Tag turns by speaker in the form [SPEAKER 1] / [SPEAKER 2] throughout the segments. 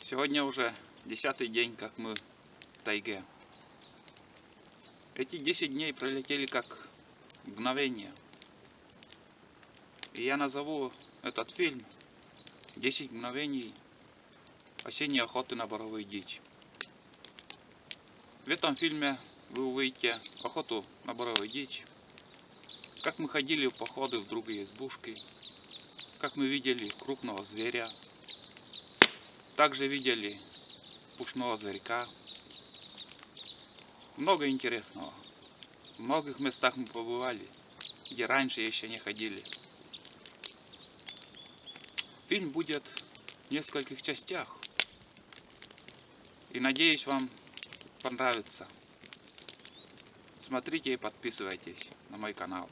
[SPEAKER 1] Сегодня уже 10-й день, как мы в тайге. Эти 10 дней пролетели как мгновение. И я назову этот фильм «10 мгновений осенней охоты на боровую дичь». В этом фильме вы увидите охоту на боровую дичь, как мы ходили в походы в другие избушки, как мы видели крупного зверя, также видели пушного зверька. Много интересного. В многих местах мы побывали, где раньше еще не ходили. Фильм будет в нескольких частях. И надеюсь, вам понравится. Смотрите и подписывайтесь на мой канал.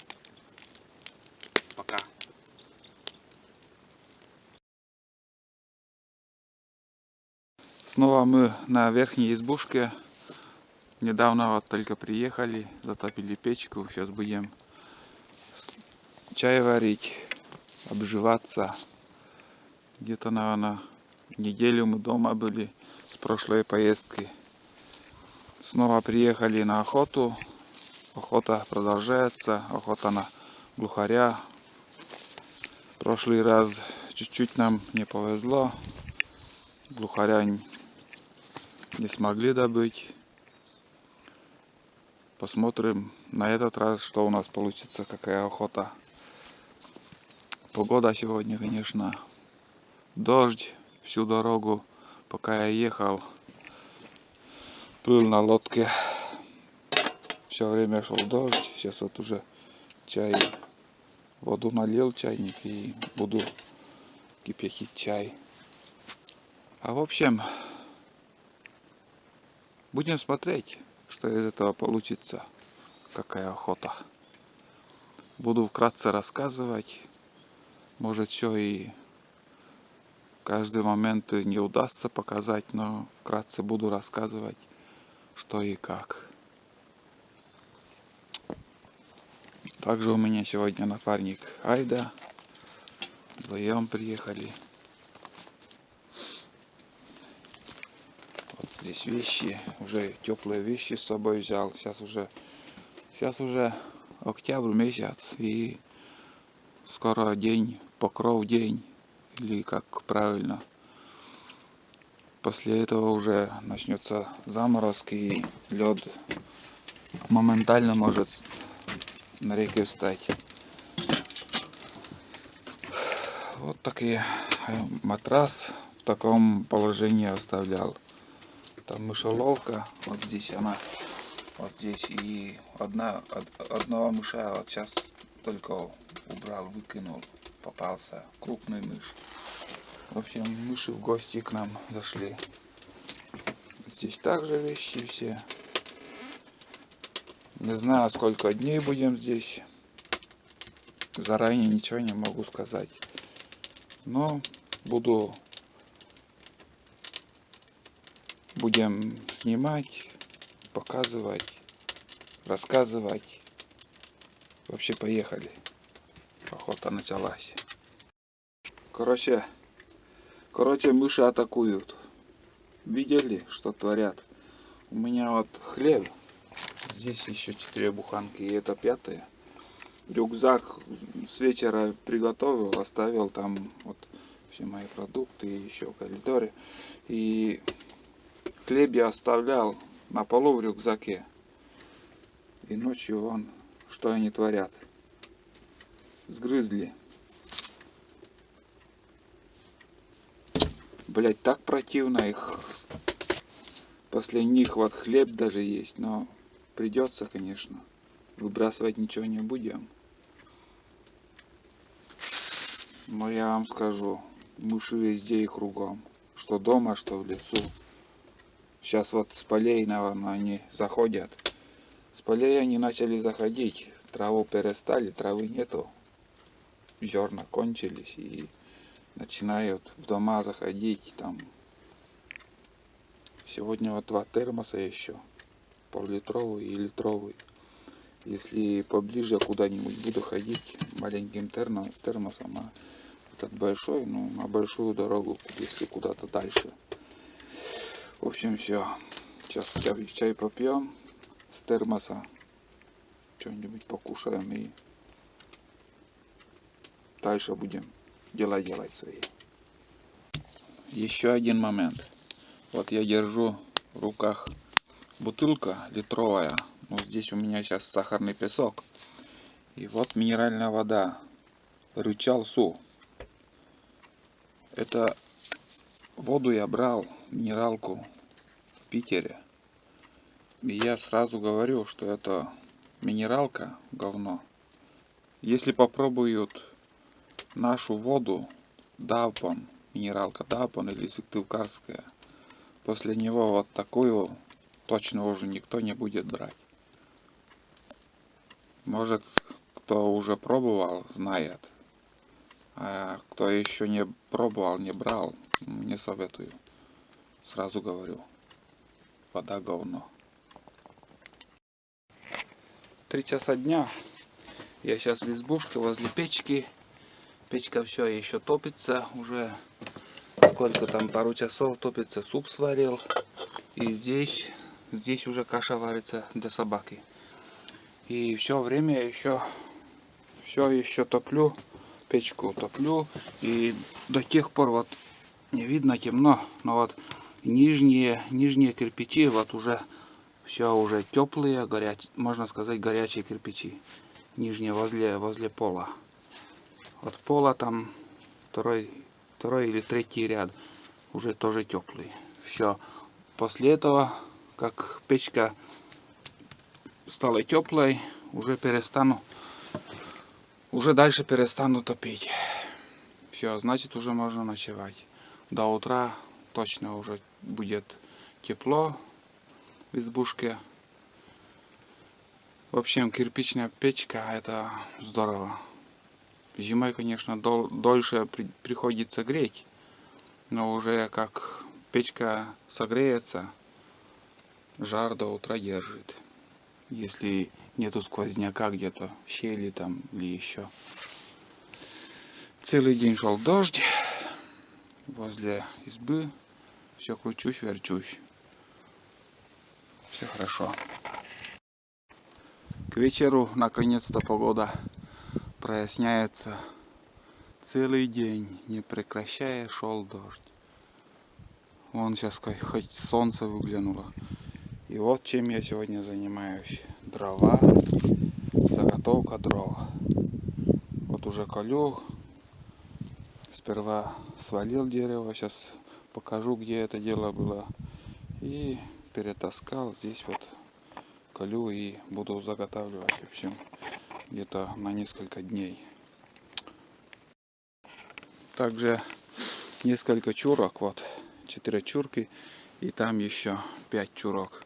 [SPEAKER 1] Пока. Снова мы на верхней избушке. Недавно вот только приехали, затопили печку. Сейчас будем чай варить, обживаться. Где-то, наверное, неделю мы дома были с прошлой поездки. Снова приехали на охоту. Охота продолжается, охота на глухаря. В прошлый раз чуть-чуть нам не повезло. Глухаря не смогли добыть. Посмотрим на этот раз, что у нас получится, какая охота. Погода сегодня, конечно, дождь всю дорогу, пока я ехал, плыл на лодке. Все время шел дождь. Сейчас вот уже чай, воду налил чайник и буду кипятить чай. А в общем, будем смотреть, что из этого получится, какая охота. Буду вкратце рассказывать. Может, все и каждый момент не удастся показать, но вкратце буду рассказывать, что и как. Также у меня сегодня напарник Айда. Вдвоем приехали. Вот здесь вещи. Уже теплые вещи с собой взял. Сейчас уже октябрь месяц. И скоро день, покров день. Или как правильно. После этого уже начнется заморозки и лед моментально может на реке встать. Вот такие. Матрас в таком положении оставлял. Там мышеловка, вот здесь она, вот здесь, и одного мыша вот сейчас только убрал, выкинул, попался крупный мышь. В общем, мыши в гости к нам зашли. Здесь также вещи все. Не знаю, сколько дней будем здесь. Заранее ничего не могу сказать. Но будем снимать, показывать, рассказывать. Вообще поехали. Охота началась. Короче, мыши атакуют. Видели, что творят? У меня вот хлеб. Здесь еще 4 буханки, и это 5-я. Рюкзак с вечера приготовил, оставил там вот все мои продукты, еще в коридоре. И хлеб я оставлял на полу в рюкзаке. И ночью что они творят? Сгрызли. Блять, так противно их. После них вот хлеб даже есть, но придется, конечно. Выбрасывать ничего не будем. Но я вам скажу, мыши везде и кругом. Что дома, что в лесу. Сейчас вот с полей, наверное, они заходят. С полей они начали заходить. Траву перестали, травы нету. Зерна кончились и начинают в дома заходить. Там. Сегодня вот 2 термоса еще. Пол-литровый и литровый. Если поближе куда-нибудь буду ходить маленьким термосом, а этот большой, ну, на большую дорогу, если куда-то дальше. В общем, все. Сейчас чай попьем с термоса. Что-нибудь покушаем и дальше будем дела делать свои. Еще один момент. Вот я держу в руках бутылка литровая. Ну, здесь у меня сейчас сахарный песок. И вот минеральная вода. Рычал Су. Это воду я брал, минералку, в Питере. И я сразу говорю, что это минералка говно. Если попробуют нашу воду, Давпон, минералка Давпон или Сыктывкарская, после него вот такую точно уже никто не будет брать. Может, кто уже пробовал, знает. А кто еще не пробовал, не брал, не советую. Сразу говорю. Вода говно. 3 часа дня. Я сейчас в избушке возле печки. Печка все еще топится. Уже сколько там, пару часов топится. Суп сварил. И здесь уже каша варится для собаки. И все время еще топлю. Печку топлю. И до тех пор вот не видно, темно. Но вот нижние кирпичи вот уже все уже теплые, можно сказать, горячие кирпичи. Нижние возле пола. От пола там второй или третий ряд уже тоже теплый. Все. После этого, как печка стала теплой, уже дальше перестану топить. Все, значит, уже можно ночевать. До утра точно уже будет тепло в избушке. В общем, кирпичная печка — это здорово. Зимой, конечно, дольше приходится греть, но уже как печка согреется, жар до утра держит. Если нету сквозняка где-то, щели там или еще. Целый день шел дождь. Возле избы все кручусь, верчусь. Все хорошо. К вечеру наконец-то погода проясняется. Целый день, не прекращая, шел дождь. Вон сейчас хоть солнце выглянуло. И вот чем я сегодня занимаюсь. Дрова, заготовка дров. Вот уже колю. Сперва свалил дерево, сейчас покажу, где это дело было. И перетаскал здесь вот колю и буду заготавливать, в общем, где-то на несколько дней. Также несколько чурок, вот 4 чурки, и там еще 5 чурок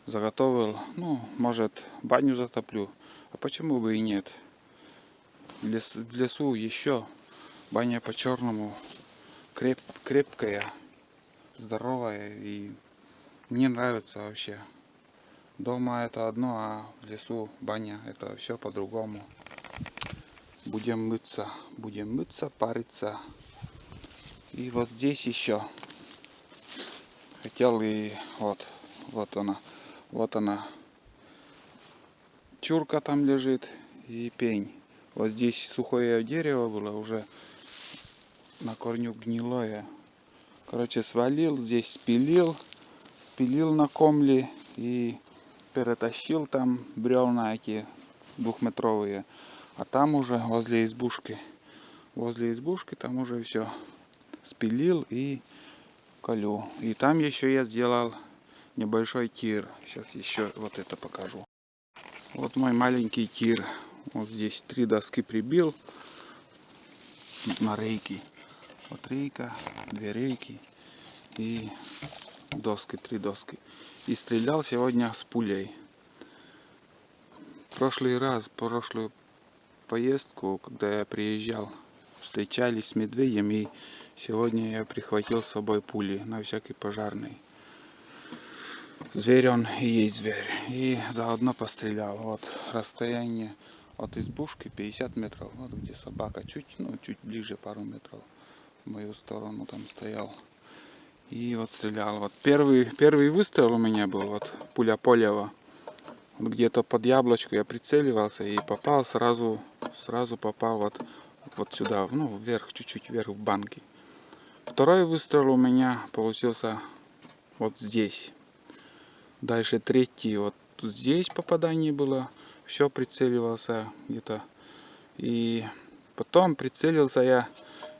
[SPEAKER 1] заготовил. Ну, может, баню затоплю, а почему бы и нет. В лесу еще баня по-черному крепкая, здоровая, и мне нравится вообще. Дома это одно, а в лесу баня — это все по-другому. Будем мыться, париться. И вот здесь еще хотел, и вот она, чурка там лежит и пень. Вот здесь сухое дерево было, уже на корню гнилое. Короче, свалил, здесь спилил на комле и перетащил там бревна эти 2-метровые. А там уже возле избушки там уже все спилил и колю. И там еще я сделал небольшой тир. Сейчас еще вот это покажу. Вот мой маленький тир. Вот здесь 3 доски прибил на рейки. Вот рейка, 2 рейки и доски, 3 доски. И стрелял сегодня с пулей. Прошлую поездку, когда я приезжал, встречались с медведем, и сегодня я прихватил с собой пули на всякий пожарный. Зверь он и есть зверь. И заодно пострелял. Вот расстояние от избушки 50 метров. Вот где собака, чуть ближе, пару метров в мою сторону там стоял. И вот стрелял. Вот первый выстрел у меня был, вот пуля Полева. Вот где-то под яблочко я прицеливался и попал сразу попал вот сюда, ну вверх, чуть-чуть вверх в банке. Второй выстрел у меня получился вот здесь. Дальше третий вот здесь попадание было. Все прицеливался где-то. И потом прицелился я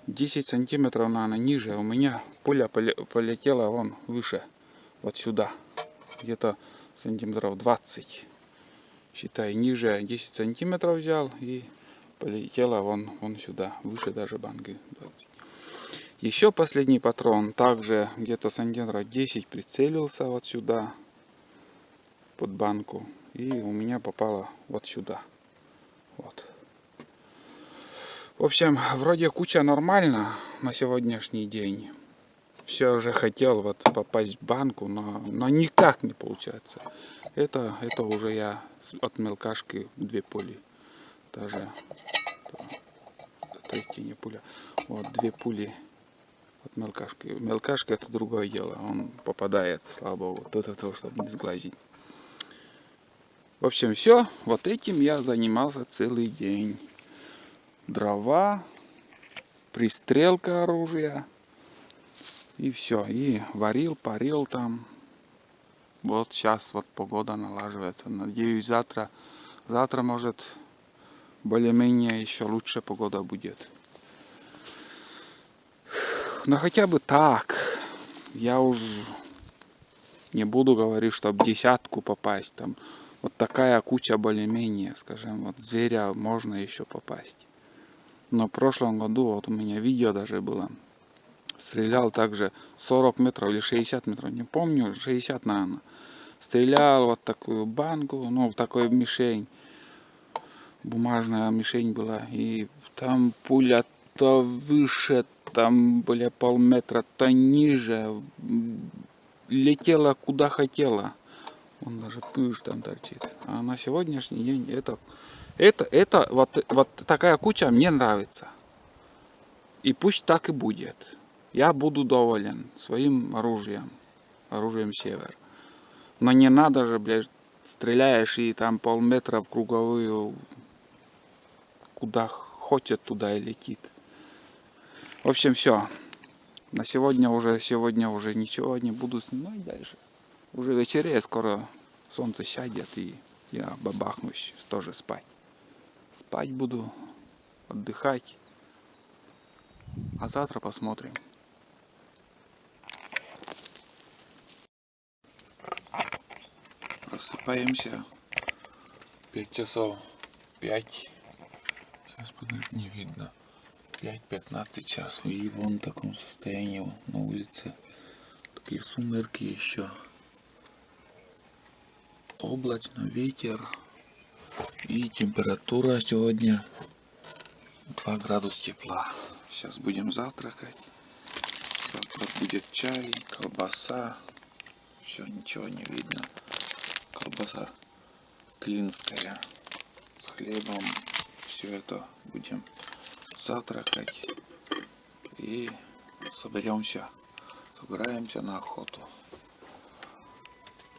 [SPEAKER 1] 10 сантиметров, наверное, ниже. У меня пуля полетела вон выше. Вот сюда. Где-то сантиметров 20. Считай, ниже 10 сантиметров взял и полетела вон сюда. Выше даже банки 20. Еще последний патрон. Также где-то сантиметров 10 прицелился вот сюда. Под банку. И у меня попало вот сюда. Вот. В общем, вроде куча нормально на сегодняшний день. Все же хотел вот попасть в банку, но никак не получается. Это уже я от мелкашки 2 пули. Даже третья не пуля. Вот 2 пули от мелкашки. Мелкашка это другое дело. Он попадает, слава богу. Тут это, чтобы не сглазить. В общем, все. Вот этим я занимался целый день. Дрова, пристрелка оружия. И все. И варил, парил там. Вот сейчас вот погода налаживается. Надеюсь, завтра может более-менее еще лучше погода будет. Но хотя бы так. Я уж не буду говорить, чтобы 10 попасть. Там вот такая куча более-менее, скажем, вот зверя можно еще попасть. Но в прошлом году вот у меня видео даже было. Стрелял также 40 метров или 60 метров, не помню, 60, наверное. Стрелял вот такую банку, ну, в такой мишень. Бумажная мишень была. И там пуля то выше, там были полметра, то ниже. Летела куда хотела. Он даже пыш там торчит. А на сегодняшний день это вот такая куча мне нравится. И пусть так и будет. Я буду доволен своим оружием. Оружием Север. Но не надо же, блядь, стреляешь и там полметра в круговую, куда хочет, туда и летит. В общем, все. На сегодня уже ничего не буду снимать дальше. Уже вечереет, скоро солнце сядет и я бабахнусь тоже спать. Спать буду, отдыхать. А завтра посмотрим. Просыпаемся. 5 часов. 5. Сейчас подожди, не видно. 5:15 часов. И вон в таком состоянии на улице. Такие сумерки еще. Облачно, ветер. И температура сегодня 2 градуса тепла. Сейчас будем завтракать. Завтра будет чай, колбаса. Все, ничего не видно. Колбаса клинская с хлебом. Все это будем завтракать. И собираемся на охоту.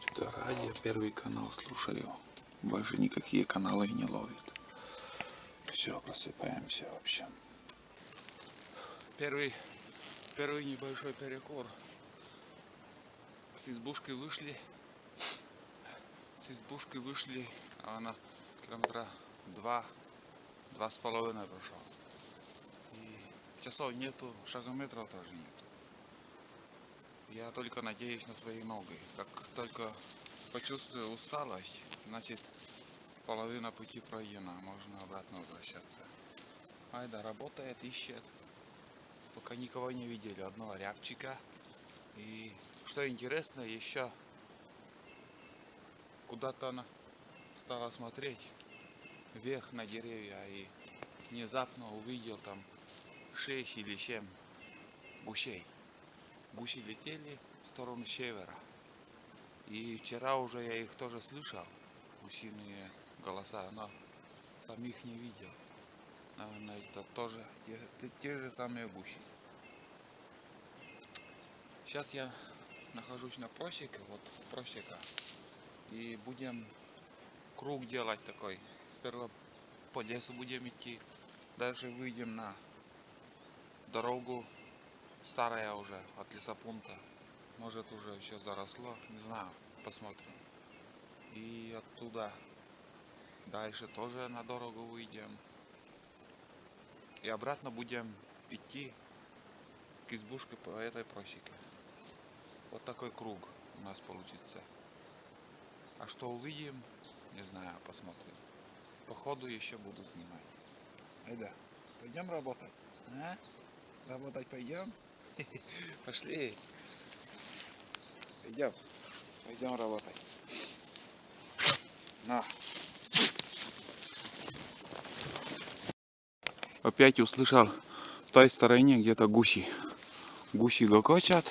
[SPEAKER 1] Что-то радио, Первый канал слушаю. Больше никакие каналы не ловят. Все, просыпаемся в общем. Первый небольшой перекур. С избушки вышли. А она километра 2,5 прошел. И часов нету, шагометров тоже нету. Я только надеюсь на свои ноги. Как только почувствую усталость, значит половина пути пройдена, можно обратно возвращаться. Айда работает, ищет. Пока никого не видели, одного рябчика. И что интересно, еще куда-то она стала смотреть вверх на деревья и внезапно увидел там 6 или 7 гусей. Гуси летели в сторону севера. И вчера уже я их тоже слышал, гусиные голоса, но самих не видел. Наверное, это тоже те же самые гуси. Сейчас я нахожусь на просеке, вот просека. И будем круг делать такой. Сперва по лесу будем идти. Дальше выйдем на дорогу, старая уже, от лесопункта. Может уже все заросло, не знаю, посмотрим. И оттуда дальше тоже на дорогу выйдем. И обратно будем идти к избушке по этой просеке. Вот такой круг у нас получится. А что увидим, не знаю, посмотрим. По ходу еще буду снимать. Айда, пойдем работать? А? Работать пойдем? Пошли. Пойдем. Пойдем работать. На. Опять услышал в той стороне где-то гуси. Гуси гокочат.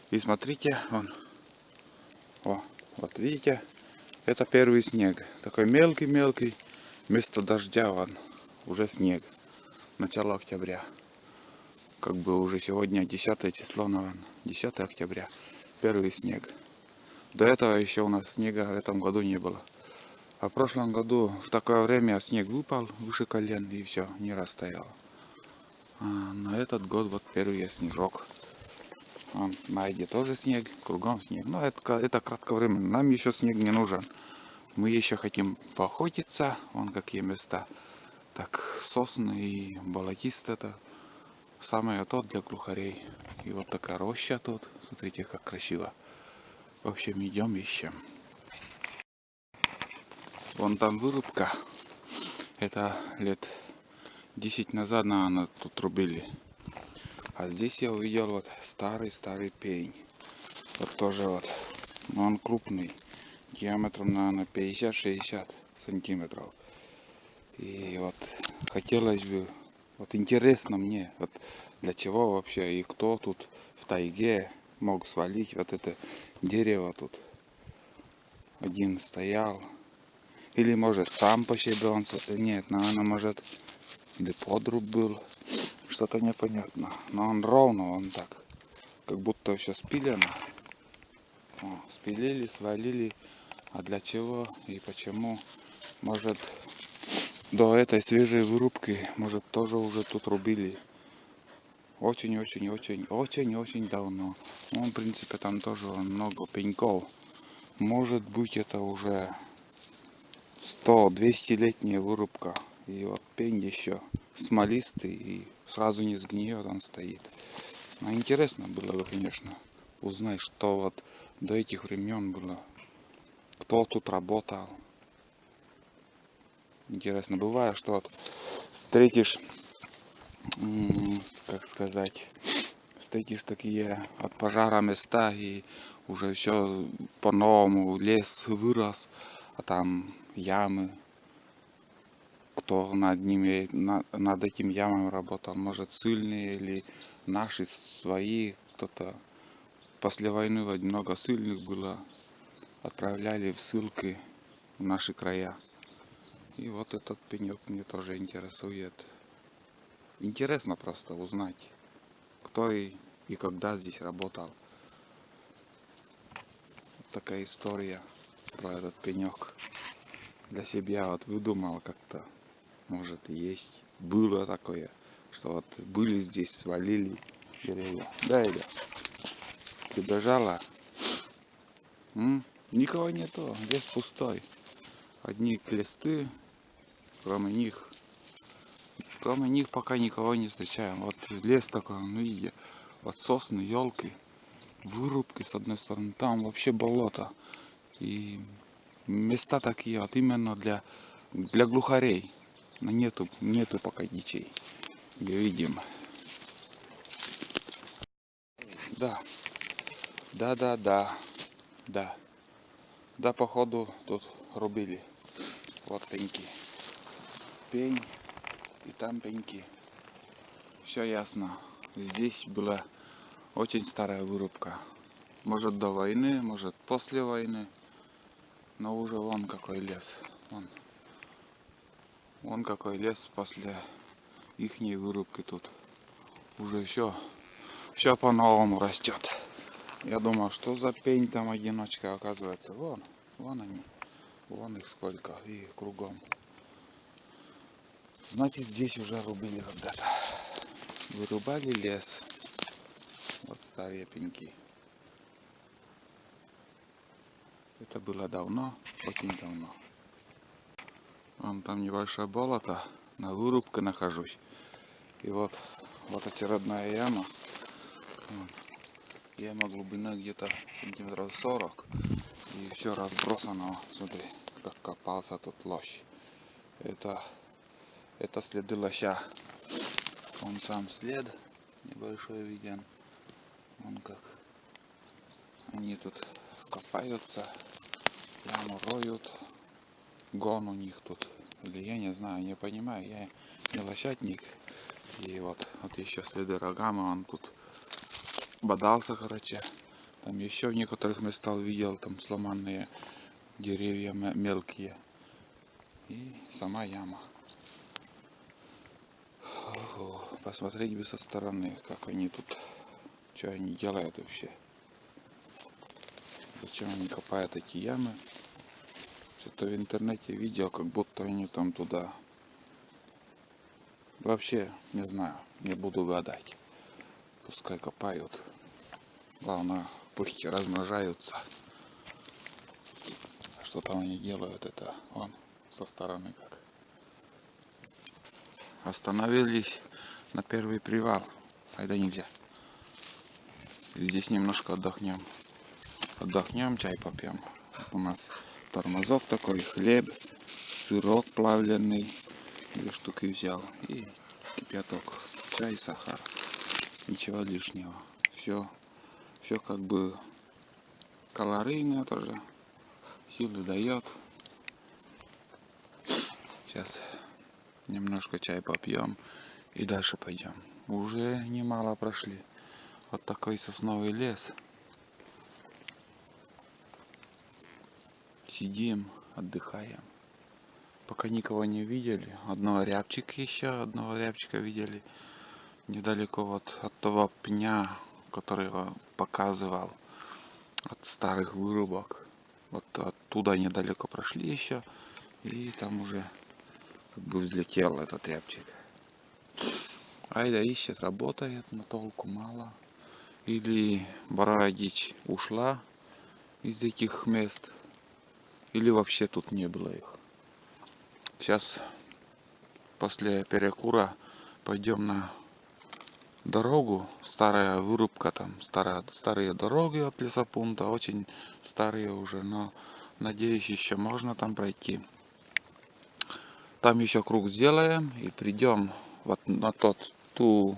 [SPEAKER 1] И смотрите, вон. О, вот видите, это первый снег. Такой мелкий-мелкий. Вместо дождя вон уже снег. Начало октября. Как бы уже сегодня 10 число, наверное. 10 октября. Первый снег. До этого еще у нас снега в этом году не было. А в прошлом году в такое время снег выпал выше колен и все, не растаял. А на этот год вот первый снежок. Вон, на Айде тоже снег, кругом снег. Но это кратковременно. Нам еще снег не нужен. Мы еще хотим поохотиться. Вон какие места. Так, сосны и болотисты это самое то для глухарей. И вот такая роща тут. Смотрите, как красиво. В общем, идем ищем. Вон там вырубка. Это лет 10 назад, наверное, тут рубили. А здесь я увидел вот старый пень. Вот тоже вот. Но он крупный. Диаметром, наверное, 50-60 сантиметров. И вот хотелось бы, вот интересно мне, вот для чего вообще и кто тут в тайге мог свалить вот это дерево тут. Один стоял. Или может сам пощебенца. Нет, наверное, может да подруб был. Что-то непонятно. Но он ровно, он так. Как будто все спилено. О, спилили, свалили. А для чего и почему? Может до этой свежей вырубки, может тоже уже тут рубили. Очень-очень-очень давно. Ну, в принципе, там тоже много пеньков. Может быть, это уже 100-200-летняя вырубка. И вот пень еще смолистый и сразу не сгниет, он стоит. Но интересно было бы, конечно, узнать, что вот до этих времен было. Кто тут работал. Интересно, бывает, что вот встретишь, как сказать, встретишь такие от пожара места и уже все по-новому, лес вырос, а там ямы. Кто над ними, над этим ямом работал, может ссыльные или наши свои, кто-то. После войны много ссыльных было, отправляли в ссылки в наши края. И вот этот пенек мне тоже интересует. Интересно просто узнать, кто и когда здесь работал. Вот такая история про этот пенек. Для себя вот выдумал как-то. Может и есть. Было такое, что вот были здесь, свалили деревья. Да, Эля? Прибежала. Никого нету, лес пустой. Одни листы, кроме них пока никого не встречаем. Вот лес такой, ну и вот сосны, елки, вырубки с одной стороны, там вообще болото. И места такие вот именно для глухарей. Но нету пока дичей. Видим. Да. Да, походу тут рубили. Вот пеньки. Пень и там пеньки. Все ясно. Здесь была очень старая вырубка. Может до войны, может после войны. Но уже вон какой лес. Вон какой лес после ихней вырубки тут. Уже все по-новому растет. Я думал, что за пень там одиночка, оказывается. Вон они. Вон их сколько. И кругом. Значит, здесь уже рубили когда-то. Вырубали лес. Вот старые пеньки. Это было давно, очень давно. Вон там небольшое болото. На вырубке нахожусь. И вот очередная яма. Яма глубина где-то сантиметров 40. И все разбросано. Смотри, как копался тут лощ. Это следы лоща. Вон сам след небольшой виден. Вон как они тут копаются, яму роют. Гон у них тут. Или я не знаю, не понимаю. Я не лощатник. И вот еще следы рогами. Он тут бодался, короче. Там еще в некоторых местах видел там сломанные деревья мелкие. И сама яма. Ого, посмотреть бы со стороны, как они тут, что они делают вообще. Зачем они копают эти ямы? Что-то в интернете видел, как будто они там туда. Вообще не знаю, не буду гадать. Пускай копают. Главное, пусть размножаются. Что там они делают, это вон со стороны как. Остановились на первый привал. Айда нельзя. Здесь немножко отдохнем. Отдохнем, чай попьем. У нас тормозок такой, хлеб, сырок плавленый. 2 штуки взял. И кипяток. Чай, сахар. Ничего лишнего. Все как бы калорийное тоже. Силы дает. Сейчас немножко чай попьем и дальше пойдем. Уже немало прошли. Вот такой сосновый лес. Сидим, отдыхаем. Пока никого не видели. Одного рябчика видели. Недалеко вот от того пня, который я показывал. От старых вырубок. Вот оттуда недалеко прошли еще. И там уже как бы взлетел этот рябчик. Айда ищет, работает, но толку мало. Или боровая дичь ушла из этих мест, или вообще тут не было их. Сейчас после перекура пойдем на дорогу. Старая вырубка, там старые дороги от лесопункта, очень старые уже, но надеюсь, еще можно там пройти. Там еще круг сделаем и придем вот на ту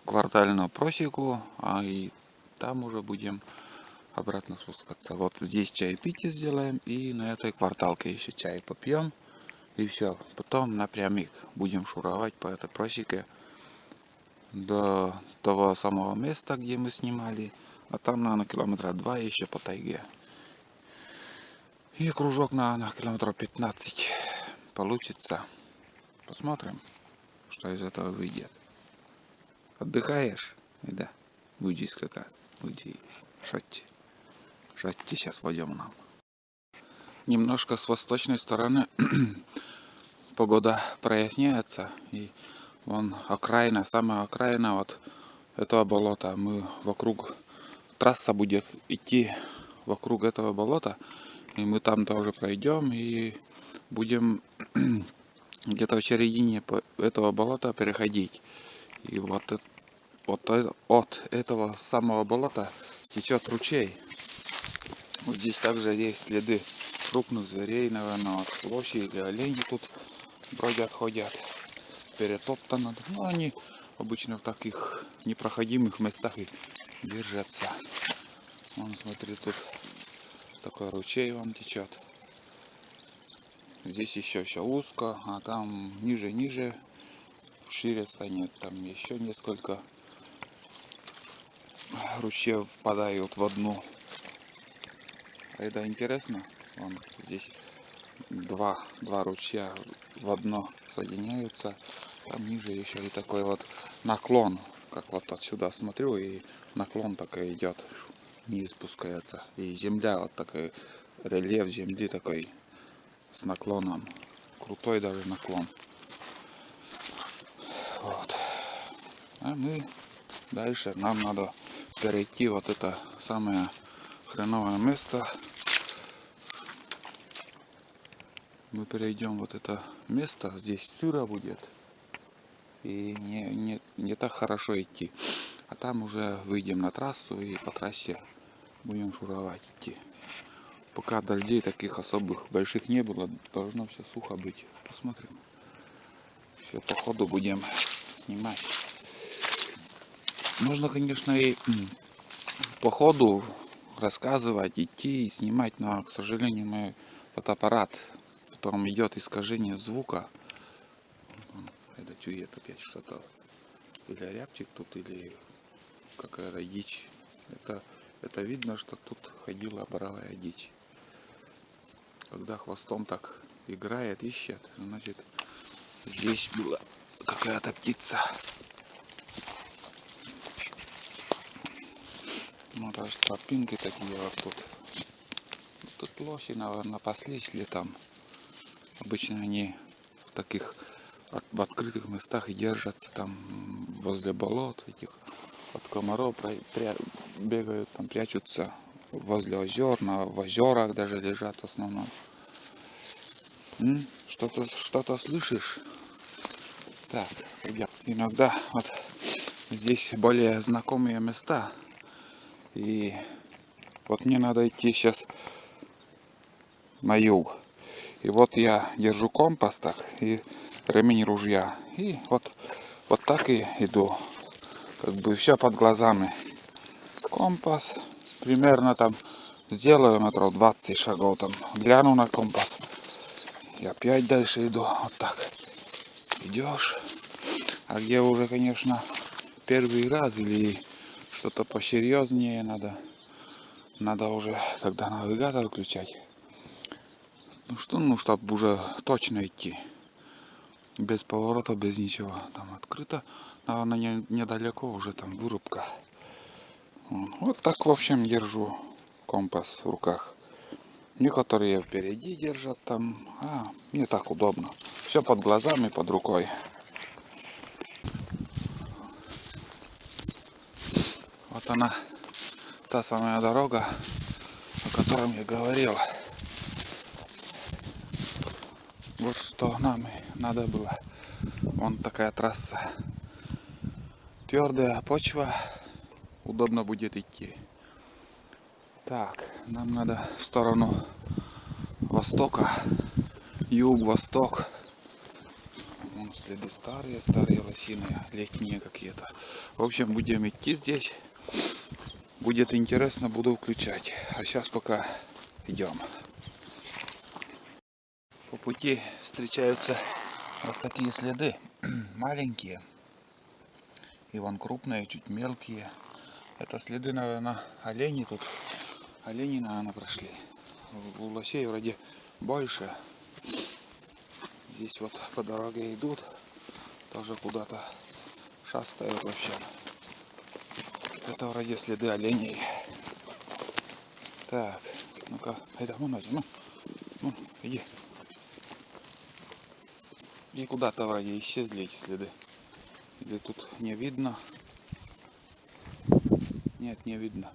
[SPEAKER 1] квартальную просеку, и там уже будем обратно спускаться. Вот здесь чаепитие сделаем и на этой кварталке еще чай попьем. И все. Потом напрямик будем шуровать по этой просеке до того самого места, где мы снимали. А там, наверное, километра 2 еще по тайге. И кружок, наверное, километров 15 получится. Посмотрим, что из этого выйдет. Отдыхаешь? Да. Буди скакать. Буди. Шотти. Шотти сейчас пойдем нам. Немножко с восточной стороны погода проясняется. И вон окраина, самая окраина вот этого болота. Мы вокруг, трасса будет идти вокруг этого болота. И мы там тоже пройдем и будем где-то в середине этого болота переходить. И вот от этого самого болота течет ручей. Вот здесь также есть следы крупных зверей, наверное, от лошади или олени тут бродят, ходят. Перетоптано. Но они обычно в таких непроходимых местах и держатся. Вон, смотри, тут такой ручей он течет. Здесь еще узко, а там ниже шире станет. Там еще несколько ручьев впадают в одну. Это интересно. Вон здесь два ручья в одно соединяются. Там ниже еще и такой вот наклон. Как вот отсюда смотрю, и наклон такой идет не спускается. И земля, вот такой рельеф земли такой с наклоном. Крутой даже наклон. Вот. А мы дальше, нам надо перейти вот это самое хреновое место. Мы перейдем вот это место, здесь сыро будет. И не так хорошо идти. А там уже выйдем на трассу и по трассе будем шуровать идти. Пока дождей таких особых больших не было, должно все сухо быть. Посмотрим. Все по ходу будем снимать. Можно, конечно, и по ходу рассказывать, идти и снимать, но, к сожалению, мой фотоаппарат, в котором идет искажение звука. Это чует опять что-то. Или рябчик тут, или какая-то дичь. Это видно, что тут ходила боровая дичь. Когда хвостом так играет, ищет, значит, здесь была какая-то птица. Ну, даже тропинки такие вот тут. Тут лоси, наверное, паслись летом. Обычно они в таких в открытых местах и держатся там возле болот этих от комаров бегают, там прячутся возле озер, в озерах даже лежат в основном. Что-то слышишь? Так, ребят, иногда вот здесь более знакомые места. И вот мне надо идти сейчас на юг. И вот я держу компас так и ремень ружья. И вот так и иду. Как бы все под глазами. Компас. Примерно там сделаю метров 20 шагов там. Гляну на компас. И опять дальше иду. Вот так. Идешь. А где уже, конечно, первый раз или что-то посерьезнее надо уже тогда навигатор включать. Ну, чтобы уже точно идти. Без поворота, без ничего. Там открыто. Наверное, недалеко уже там вырубка. Вот так, в общем, держу компас в руках. Некоторые впереди держат там. Мне так удобно. Все под глазами, под рукой. Вот она, та самая дорога, о которой я говорил. Вот что нам надо было. Вон такая трасса. Твердая почва. Удобно будет идти. Так, нам надо в сторону востока. Юг-восток. Вон следы старые лосины, летние какие-то. В общем, будем идти здесь. Будет интересно, буду включать. А сейчас пока идем. По пути встречаются вот такие следы. Маленькие. И вон крупные, чуть мелкие. Это следы, наверное, оленей тут. Олени, наверное, прошли. У лосей вроде больше. Здесь вот по дороге идут. Тоже куда-то шастают вообще. Это вроде следы оленей. Так, ну-ка, ну, иди. И куда-то вроде исчезли эти следы. Или тут не видно? Нет, не видно.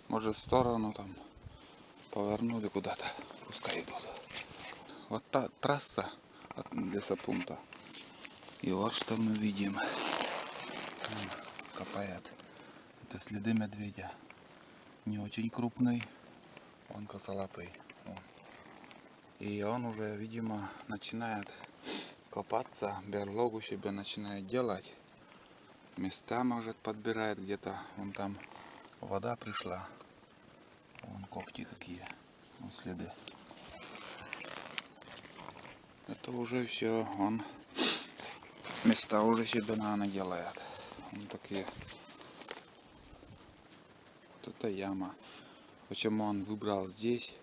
[SPEAKER 1] Может, в сторону там повернули куда-то. Пускай идут. Вот та трасса от лесопункта. И вот что мы видим. Там копает. Это следы медведя. Не очень крупный. Он косолапый. И он уже, видимо, начинает копаться. Берлогу себе начинает делать. Места, может, подбирает где-то. Вон там вода пришла. Вон когти какие. Вон следы. Это уже все. Он места уже себе, наверное, делает. Вон такие. Вот это яма. Почему он выбрал здесь?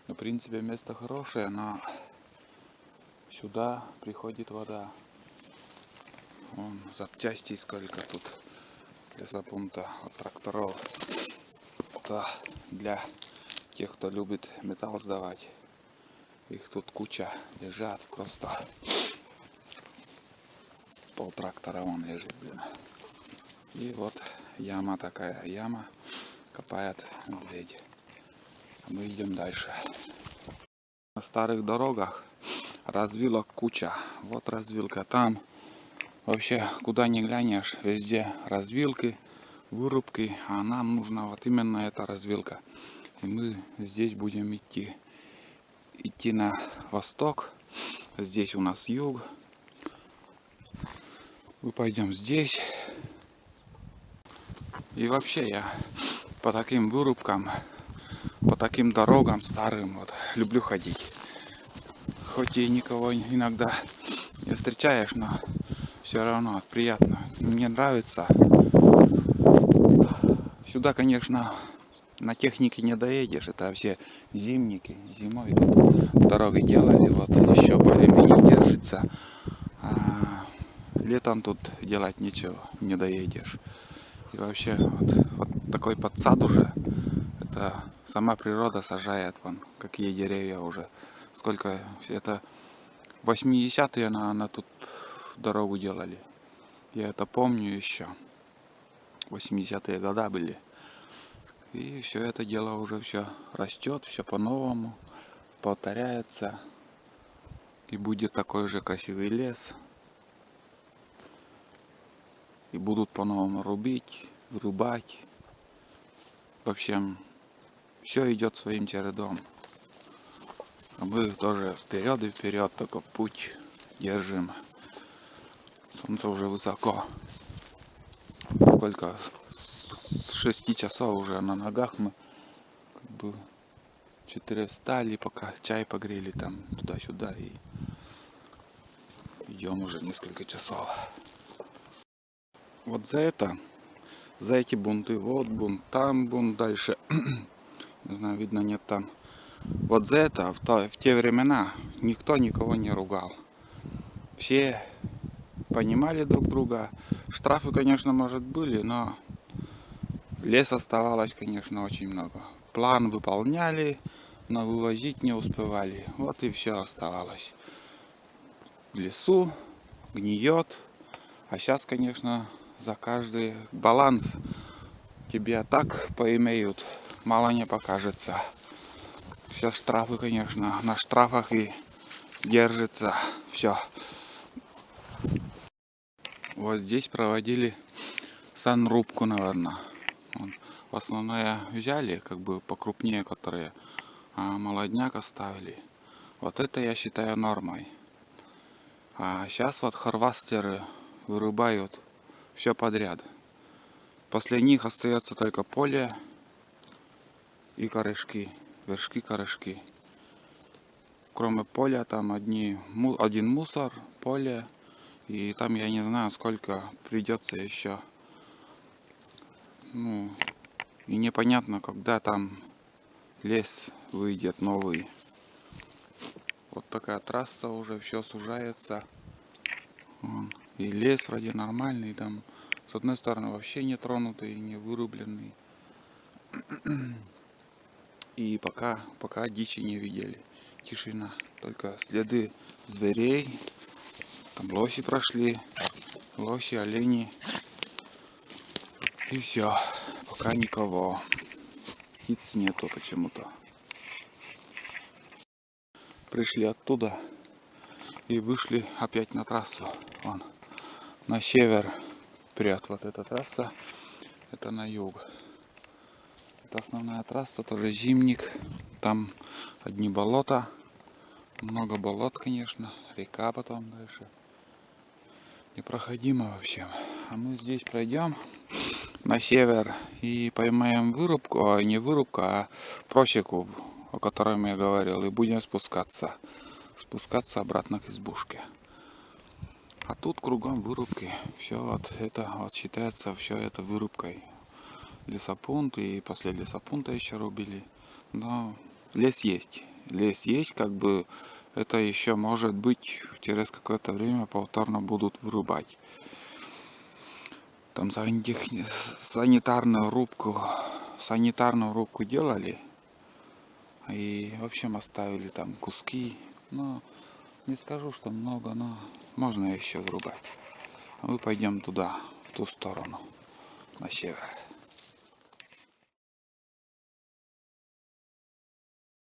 [SPEAKER 1] В принципе, место хорошее, но сюда приходит вода. Вон запчастей сколько тут лесопункта от тракторов. Это для тех, кто любит металл сдавать. Их тут куча лежат просто. Полтрактора вон лежит, блин. И вот яма такая, яма копает медведь. А мы идем дальше. На старых дорогах развилок куча. Вот развилка там. Вообще, куда ни глянешь, везде развилки, вырубки. А нам нужна вот именно эта развилка. И мы здесь будем идти на восток. Здесь у нас юг. Мы пойдем здесь. И вообще я по таким вырубкам, по таким дорогам старым вот люблю ходить. Хоть и никого иногда не встречаешь, но все равно приятно. Мне нравится. Сюда, конечно, на технике не доедешь. Это все зимники. Зимой тут дороги делали. Вот еще более-менее держится. А летом тут делать нечего. Не доедешь. И вообще вот такой подсад уже. Это сама природа сажает вон какие деревья уже. Сколько это 80-е на тут дорогу делали. Я это помню еще. 80-е годы были. И все это дело уже все растет, все по-новому, повторяется. И будет такой же красивый лес. И будут по-новому рубить, вырубать. В общем, все идет своим чередом. А мы тоже вперед и вперед, только путь держим. Солнце уже высоко. Сколько? С 6 часов уже на ногах мы как бы 4 встали, пока чай погрели там туда-сюда и идем уже несколько часов. Вот за эти бунты, вот бунт, там бунт дальше. Не знаю, видно, нет там. Вот за это в те времена никто никого не ругал. Все понимали друг друга. Штрафы, конечно, может были, но лес оставалось, конечно, очень много. План выполняли, но вывозить не успевали. Вот и все оставалось. В лесу гниет. А сейчас, конечно, за каждый баланс тебе так поимеют, мало не покажется. Все штрафы, конечно, на штрафах и держится все. Вот здесь проводили санрубку, наверное. В основное взяли, как бы покрупнее, которые, а молодняк оставили. Вот это я считаю нормой. А сейчас вот харвастеры вырубают все подряд. После них остается только поле и корешки, вершки, корешки. Кроме поля там один мусор, поле, и там я не знаю, сколько придется еще. Ну, и непонятно, когда там лес выйдет новый. Вот такая трасса, уже все сужается. И лес вроде нормальный, там с одной стороны вообще не тронутый, не вырубленный. И пока дичи не видели. Тишина. Только следы зверей. Там лоси прошли. Лоси, олени. И все. Пока никого. Птиц нету почему-то. Пришли оттуда и вышли опять на трассу. Вон. На север прет вот эта трасса. Это на юг. Это основная трасса, тоже зимник. Там одни болота. Много болот, конечно. Река потом дальше. Непроходимо вообще. А мы здесь пройдем на север и поймаем вырубку, не вырубку, а просеку, о которой я говорил. И будем спускаться обратно к избушке. А тут кругом вырубки. Все вот это вот считается все это вырубкой. Лесопункт, и после лесопункта еще рубили. Но лес есть. Лес есть, как бы это еще может быть через какое-то время повторно будут вырубать. Там санитарную рубку санитарную рубку делали. И в общем оставили там куски. Но не скажу, что много, но можно еще врубать. А мы пойдем туда, в ту сторону, на север.